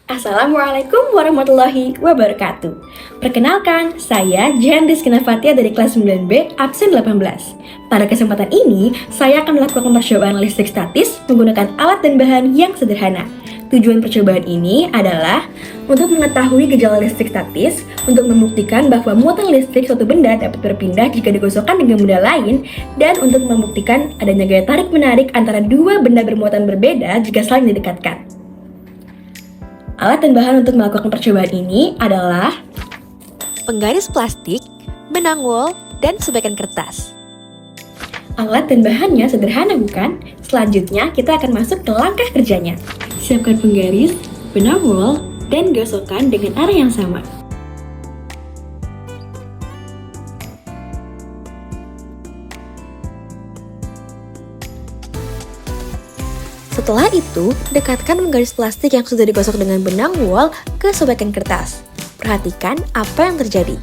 Assalamualaikum warahmatullahi wabarakatuh. Perkenalkan, saya Jihan Rizkina Fatia dari kelas 9B, absen 18. Pada kesempatan ini, saya akan melakukan percobaan listrik statis menggunakan alat dan bahan yang sederhana. Tujuan percobaan ini adalah untuk mengetahui gejala listrik statis, untuk membuktikan bahwa muatan listrik suatu benda dapat berpindah jika digosokkan dengan benda lain, dan untuk membuktikan adanya gaya tarik-menarik antara dua benda bermuatan berbeda jika saling didekatkan. Alat dan bahan untuk melakukan percobaan ini adalah penggaris plastik, benang wol, dan sebagian kertas. alat dan bahannya sederhana bukan? Selanjutnya kita akan masuk ke langkah kerjanya. Siapkan penggaris, benang wol, dan gosokkan dengan arah yang sama. Setelah itu, dekatkan penggaris plastik yang sudah digosok dengan benang wol ke sobekan kertas. Perhatikan apa yang terjadi.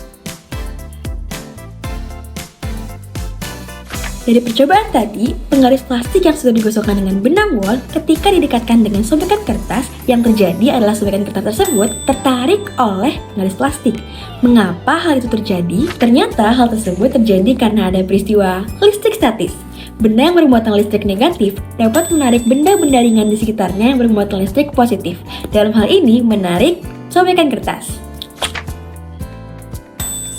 Dari percobaan tadi, penggaris plastik yang sudah digosokkan dengan benang wol ketika didekatkan dengan sobekan kertas, yang terjadi adalah sobekan kertas tersebut tertarik oleh penggaris plastik. Mengapa hal itu terjadi? Ternyata hal tersebut terjadi karena ada peristiwa listrik statis. Benda yang bermuatan listrik negatif dapat menarik benda-benda ringan di sekitarnya yang bermuatan listrik positif. Dalam hal ini, menarik sobekan kertas.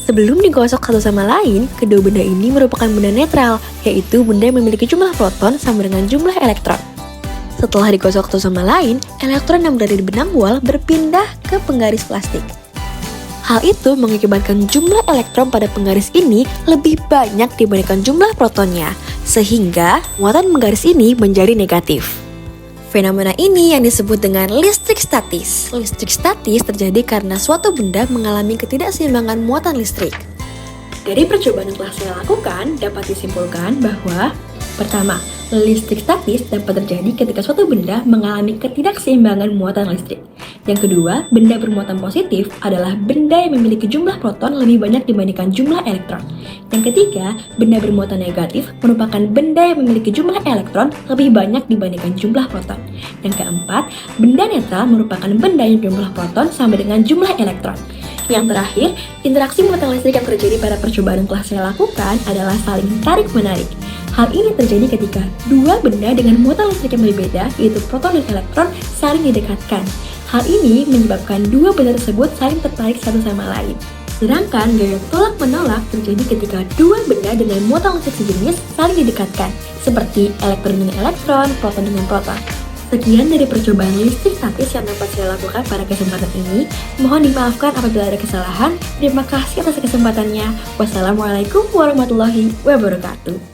Sebelum digosok satu sama lain, kedua benda ini merupakan benda netral, yaitu benda yang memiliki jumlah proton sama dengan jumlah elektron. Setelah digosok satu sama lain, elektron yang berada di benang wol berpindah ke penggaris plastik. Hal itu mengakibatkan jumlah elektron pada penggaris ini lebih banyak dibandingkan jumlah protonnya, sehingga muatan penggaris ini menjadi negatif. Fenomena ini yang disebut dengan listrik statis. Listrik statis terjadi karena suatu benda mengalami ketidakseimbangan muatan listrik. Dari percobaan yang telah saya lakukan, dapat disimpulkan bahwa pertama, listrik statis dapat terjadi ketika suatu benda mengalami ketidakseimbangan muatan listrik. Yang kedua, benda bermuatan positif adalah benda yang memiliki jumlah proton lebih banyak dibandingkan jumlah elektron. Yang ketiga, benda bermuatan negatif merupakan benda yang memiliki jumlah elektron lebih banyak dibandingkan jumlah proton. Yang keempat, benda netral merupakan benda yang jumlah proton sama dengan jumlah elektron. Yang terakhir, interaksi muatan listrik yang terjadi pada percobaan yang telah saya lakukan adalah saling tarik-menarik. Hal ini terjadi ketika dua benda dengan muatan listrik yang berbeda, yaitu proton dan elektron, saling didekatkan. Hal ini menyebabkan dua benda tersebut saling tertarik satu sama lain. Sedangkan gaya tolak-menolak terjadi ketika dua benda dengan muatan listrik sejenis saling didekatkan, seperti elektron dengan elektron, proton dengan proton. Sekian dari percobaan listrik statis yang dapat saya lakukan pada kesempatan ini. Mohon dimaafkan apabila ada kesalahan. Terima kasih atas kesempatannya. Wassalamualaikum warahmatullahi wabarakatuh.